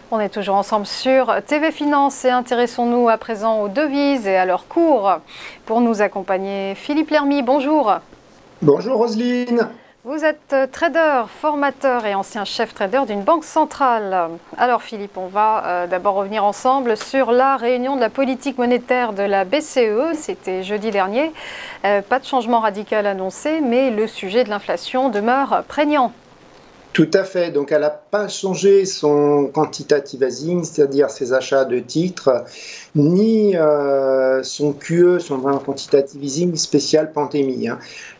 On est toujours ensemble sur TV Finance et intéressons-nous à présent aux devises et à leur cours. Pour nous accompagner, Philippe Lermy, bonjour. Bonjour Roselyne. Vous êtes trader, formateur et ancien chef trader d'une banque centrale. Alors Philippe, on va d'abord revenir ensemble sur la réunion de la politique monétaire de la BCE. C'était jeudi dernier. Pas de changement radical annoncé, mais le sujet de l'inflation demeure prégnant. Tout à fait, donc elle n'a pas changé son quantitative easing, c'est-à-dire ses achats de titres, ni son QE, son quantitative easing spécial pandémie.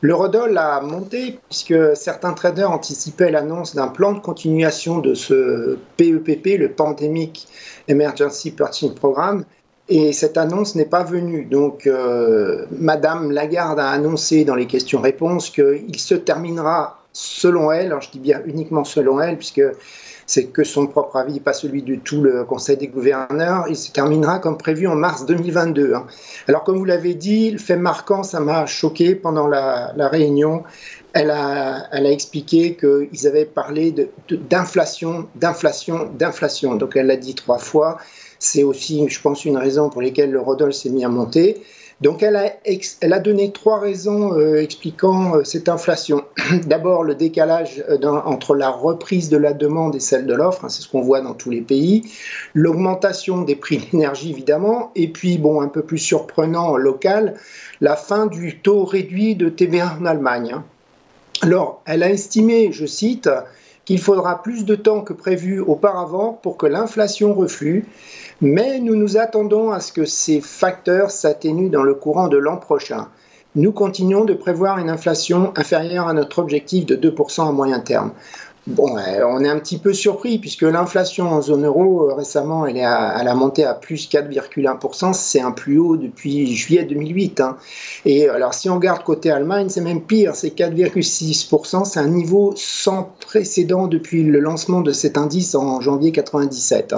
L'eurodoll a monté puisque certains traders anticipaient l'annonce d'un plan de continuation de ce PEPP, le Pandemic Emergency Purchasing Programme, et cette annonce n'est pas venue. Donc Madame Lagarde a annoncé dans les questions-réponses qu'il se terminera, selon elle, alors je dis bien uniquement selon elle, puisque c'est que son propre avis, pas celui de tout le Conseil des gouverneurs, il se terminera comme prévu en mars 2022. Alors comme vous l'avez dit, le fait marquant, ça m'a choqué pendant la réunion. Elle a expliqué qu'ils avaient parlé d'inflation. Donc elle l'a dit 3 fois. C'est aussi, je pense, une raison pour laquelle l'eurodoll s'est mis à monter. Donc elle a donné 3 raisons expliquant cette inflation. D'abord, le décalage entre la reprise de la demande et celle de l'offre, c'est ce qu'on voit dans tous les pays. L'augmentation des prix de l'énergie, évidemment. Et puis, bon, un peu plus surprenant, local, la fin du taux réduit de TVA en Allemagne. Alors, elle a estimé, je cite, qu'il faudra plus de temps que prévu auparavant pour que l'inflation reflue, mais nous nous attendons à ce que ces facteurs s'atténuent dans le courant de l'an prochain. Nous continuons de prévoir une inflation inférieure à notre objectif de 2% à moyen terme. Bon, on est un petit peu surpris puisque l'inflation en zone euro récemment, elle a monté à plus 4,1%, c'est un plus haut depuis juillet 2008. Et alors si on regarde côté Allemagne, c'est même pire, c'est 4,6%, c'est un niveau sans précédent depuis le lancement de cet indice en janvier 97.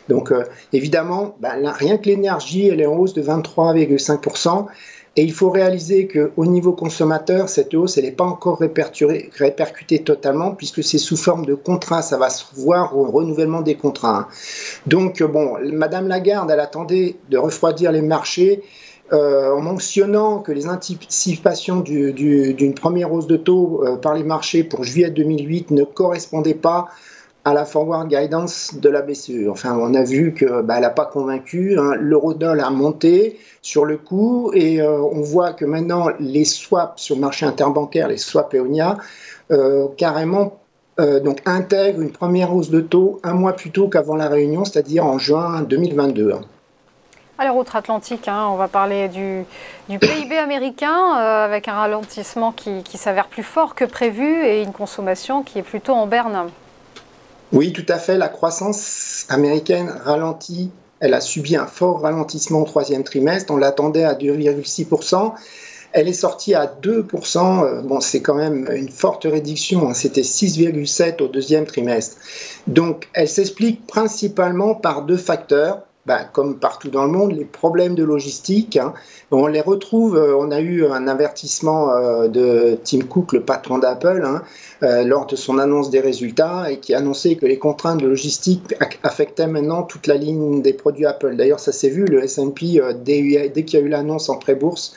Donc évidemment, rien que l'énergie, elle est en hausse de 23,5%. Et il faut réaliser qu'au niveau consommateur, cette hausse, elle n'est pas encore répercutée totalement, puisque c'est sous forme de contrats, ça va se voir au renouvellement des contrats. Donc, bon, Madame Lagarde, elle attendait de refroidir les marchés en mentionnant que les anticipations d'une première hausse de taux par les marchés pour juillet 2008 ne correspondaient pas à la forward guidance de la BCE. Enfin, on a vu qu'elle n'a pas convaincu. L'eurodoll a monté sur le coup et on voit que maintenant les swaps sur le marché interbancaire, les swaps EONIA, carrément donc intègrent une première hausse de taux un mois plus tôt qu'avant la réunion, c'est-à-dire en juin 2022. Alors, outre-Atlantique, on va parler du PIB américain avec un ralentissement qui s'avère plus fort que prévu et une consommation qui est plutôt en berne. Oui, tout à fait. La croissance américaine ralentit. Elle a subi un fort ralentissement au 3e trimestre. On l'attendait à 2,6%. Elle est sortie à 2%. Bon, c'est quand même une forte réduction. C'était 6,7% au 2e trimestre. Donc, elle s'explique principalement par 2 facteurs. Comme partout dans le monde, les problèmes de logistique, on les retrouve, on a eu un avertissement de Tim Cook, le patron d'Apple, lors de son annonce des résultats, et qui annonçait que les contraintes de logistique affectaient maintenant toute la ligne des produits Apple. D'ailleurs, ça s'est vu, le S&P, dès qu'il y a eu l'annonce en pré-bourse,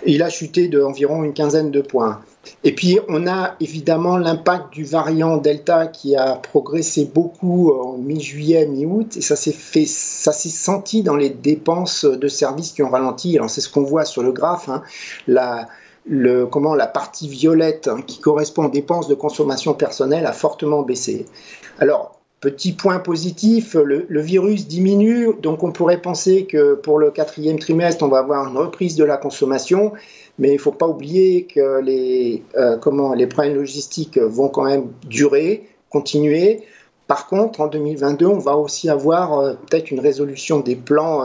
il a chuté d'environ une quinzaine de points. Et puis, on a évidemment l'impact du variant Delta qui a progressé beaucoup en mi-juillet, mi-août, et ça s'est senti dans les dépenses de services qui ont ralenti. Alors, c'est ce qu'on voit sur le graphe, la partie violette qui correspond aux dépenses de consommation personnelle a fortement baissé. Alors, petit point positif, le virus diminue, donc on pourrait penser que pour le 4e trimestre, on va avoir une reprise de la consommation. Mais il ne faut pas oublier que les problèmes logistiques vont quand même durer, continuer. Par contre, en 2022, on va aussi avoir peut-être une résolution des plans,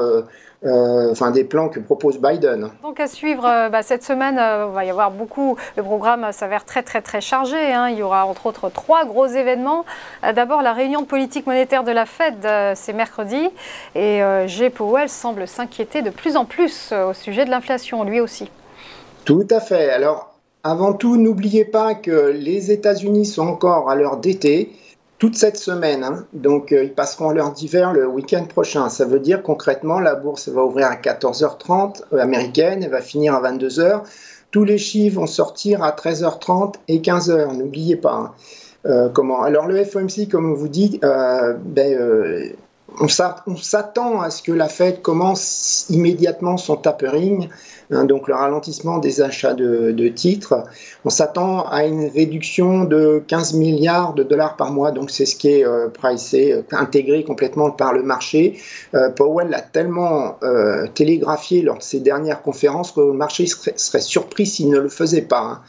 des plans que propose Biden. Donc à suivre cette semaine, il va y avoir beaucoup. Le programme s'avère très très très chargé. Il y aura entre autres 3 gros événements. D'abord la réunion de politique monétaire de la Fed, c'est mercredi. Et J. Powell semble s'inquiéter de plus en plus au sujet de l'inflation, lui aussi. Tout à fait. Alors, avant tout, n'oubliez pas que les États-Unis sont encore à l'heure d'été. toute cette semaine. Hein. Donc, ils passeront l'heure d'hiver le week-end prochain. Ça veut dire concrètement, la bourse va ouvrir à 14h30 américaine, elle va finir à 22h. Tous les chiffres vont sortir à 13h30 et 15h. N'oubliez pas. Hein. Comment ? Alors, le FOMC, comme vous dites, on s'attend à ce que la Fed commence immédiatement son tapering, hein, donc le ralentissement des achats de titres. On s'attend à une réduction de 15 milliards de dollars par mois, donc c'est ce qui est pricé, intégré complètement par le marché. Powell l'a tellement télégraphié lors de ses dernières conférences que le marché serait surpris s'il ne le faisait pas. Hein.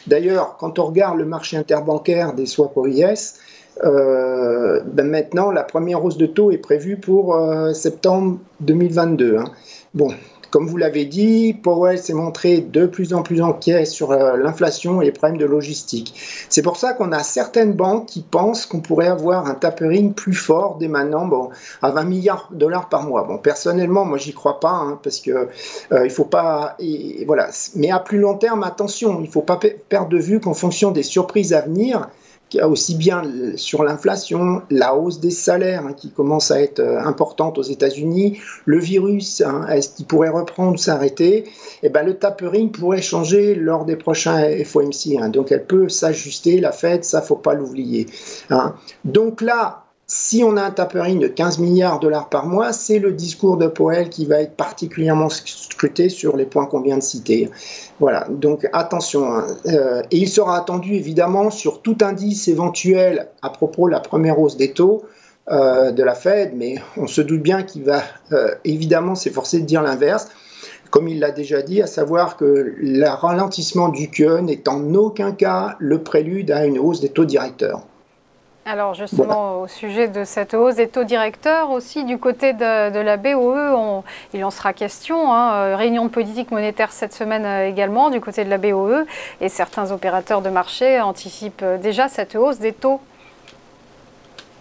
D'ailleurs, quand on regarde le marché interbancaire des swaps OIS, maintenant, la première hausse de taux est prévue pour septembre 2022. Hein. Bon, comme vous l'avez dit, Powell s'est montré de plus en plus inquiet sur l'inflation et les problèmes de logistique. C'est pour ça qu'on a certaines banques qui pensent qu'on pourrait avoir un tapering plus fort dès maintenant, à 20 milliards de dollars par mois. Bon, personnellement, moi, j'y crois pas, hein, parce que il faut pas, voilà. Mais à plus long terme, attention, il faut pas perdre de vue qu'en fonction des surprises à venir, aussi bien sur l'inflation, la hausse des salaires qui commence à être importante aux États-Unis, le virus, est-ce qu'il pourrait reprendre ou s'arrêter, et le tapering pourrait changer lors des prochains FOMC. Donc elle peut s'ajuster, la Fed, ça faut pas l'oublier. Donc là, si on a un tapering de 15 milliards de dollars par mois, c'est le discours de Powell qui va être particulièrement scruté sur les points qu'on vient de citer. Voilà, donc attention. Et il sera attendu évidemment sur tout indice éventuel à propos de la première hausse des taux de la Fed, mais on se doute bien qu'il va évidemment s'efforcer de dire l'inverse, comme il l'a déjà dit, à savoir que le ralentissement du QE n'est en aucun cas le prélude à une hausse des taux directeurs. Alors justement, au sujet de cette hausse des taux directeurs, aussi du côté de la BOE, il en sera question, hein, réunion de politique monétaire cette semaine également du côté de la BOE, et certains opérateurs de marché anticipent déjà cette hausse des taux.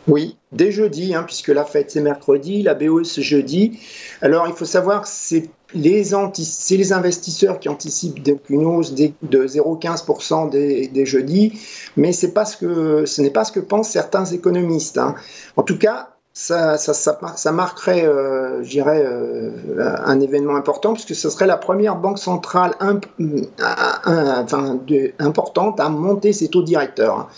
Oui, dès jeudi, hein, puisque la Fed c'est mercredi, la BOE c'est jeudi. Alors il faut savoir que c'est les investisseurs qui anticipent une hausse de 0,15% des jeudis, mais ce n'est pas ce que pensent certains économistes. Hein. En tout cas, ça marquerait, je dirais, un événement important, puisque ce serait la première banque centrale importante à monter ses taux directeurs.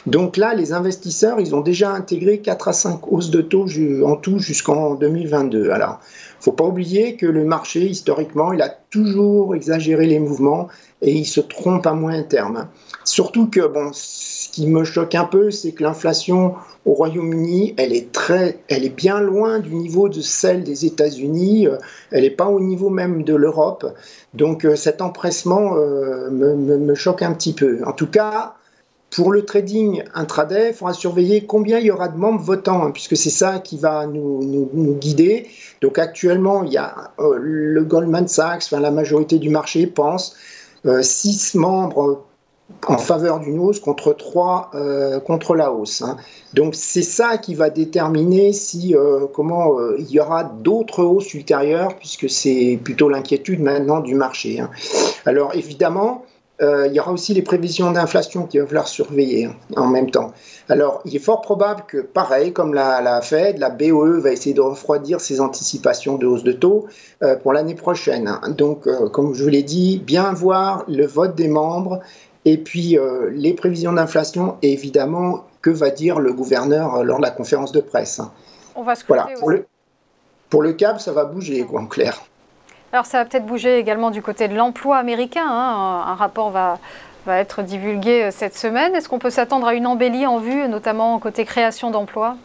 Donc là, les investisseurs, ils ont déjà intégré 4 à 5 hausses de taux en tout jusqu'en 2022. Alors, il ne faut pas oublier que le marché, historiquement, il a toujours exagéré les mouvements et il se trompe à moyen terme. Surtout que, ce qui me choque un peu, c'est que l'inflation au Royaume-Uni, elle est bien loin du niveau de celle des États-Unis, elle n'est pas au niveau même de l'Europe. Donc cet empressement me choque un petit peu. En tout cas, pour le trading intraday, il faudra surveiller combien il y aura de membres votants, hein, puisque c'est ça qui va nous guider. Donc actuellement, il y a le Goldman Sachs, la majorité du marché pense 6 membres en faveur d'une hausse contre 3 contre la hausse. Hein. Donc c'est ça qui va déterminer si il y aura d'autres hausses ultérieures, puisque c'est plutôt l'inquiétude maintenant du marché. Hein. Alors évidemment, il y aura aussi les prévisions d'inflation qui va falloir surveiller en même temps. Alors, il est fort probable que, pareil, comme la Fed, la BOE va essayer de refroidir ses anticipations de hausse de taux pour l'année prochaine. Donc, comme je vous l'ai dit, bien voir le vote des membres et puis les prévisions d'inflation et évidemment, que va dire le gouverneur lors de la conférence de presse. On va scruter voilà, pour le CAB, ça va bouger, en clair. Alors ça va peut-être bouger également du côté de l'emploi américain. Hein. Un rapport va être divulgué cette semaine. Est-ce qu'on peut s'attendre à une embellie en vue, notamment côté création d'emplois ?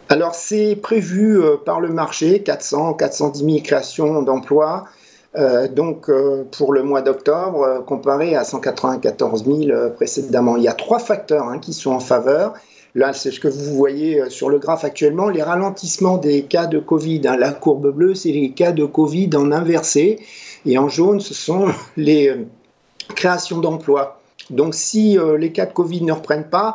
Alors c'est prévu par le marché, 410 000 créations d'emplois. Pour le mois d'octobre, comparé à 194 000 précédemment. Il y a 3 facteurs qui sont en faveur. Là, c'est ce que vous voyez sur le graphe actuellement, les ralentissements des cas de Covid. La courbe bleue, c'est les cas de Covid en inversé. Et en jaune, ce sont les créations d'emplois. Donc, si les cas de Covid ne reprennent pas,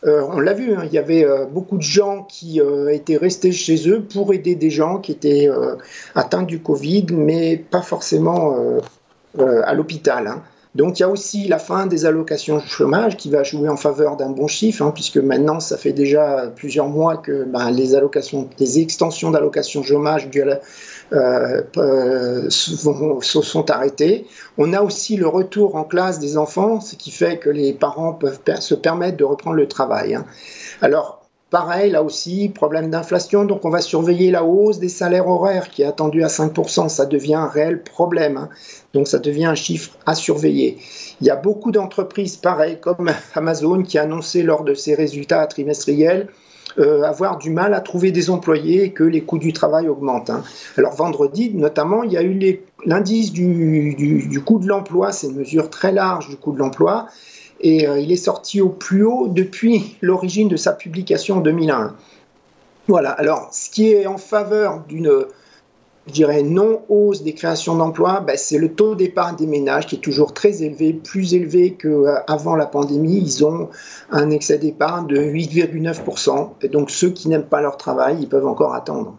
on l'a vu, il y avait beaucoup de gens qui étaient restés chez eux pour aider des gens qui étaient atteints du Covid, mais pas forcément à l'hôpital. Donc il y a aussi la fin des allocations chômage qui va jouer en faveur d'un bon chiffre, hein, puisque maintenant ça fait déjà plusieurs mois que les extensions d'allocations chômage sont arrêtées. On a aussi le retour en classe des enfants, ce qui fait que les parents peuvent se permettre de reprendre le travail, hein. Alors, pareil, là aussi, problème d'inflation, donc on va surveiller la hausse des salaires horaires qui est attendue à 5%, ça devient un réel problème, hein. Donc ça devient un chiffre à surveiller. Il y a beaucoup d'entreprises, pareil, comme Amazon, qui a annoncé lors de ses résultats trimestriels avoir du mal à trouver des employés et que les coûts du travail augmentent, hein. Alors vendredi, notamment, il y a eu l'indice du coût de l'emploi, c'est une mesure très large du coût de l'emploi, et il est sorti au plus haut depuis l'origine de sa publication en 2001. Voilà, alors ce qui est en faveur d'une, je dirais, non-hausse des créations d'emplois, c'est le taux d'épargne des ménages qui est toujours très élevé, plus élevé qu'avant la pandémie. Ils ont un excès d'épargne de 8,9%, et donc ceux qui n'aiment pas leur travail, ils peuvent encore attendre.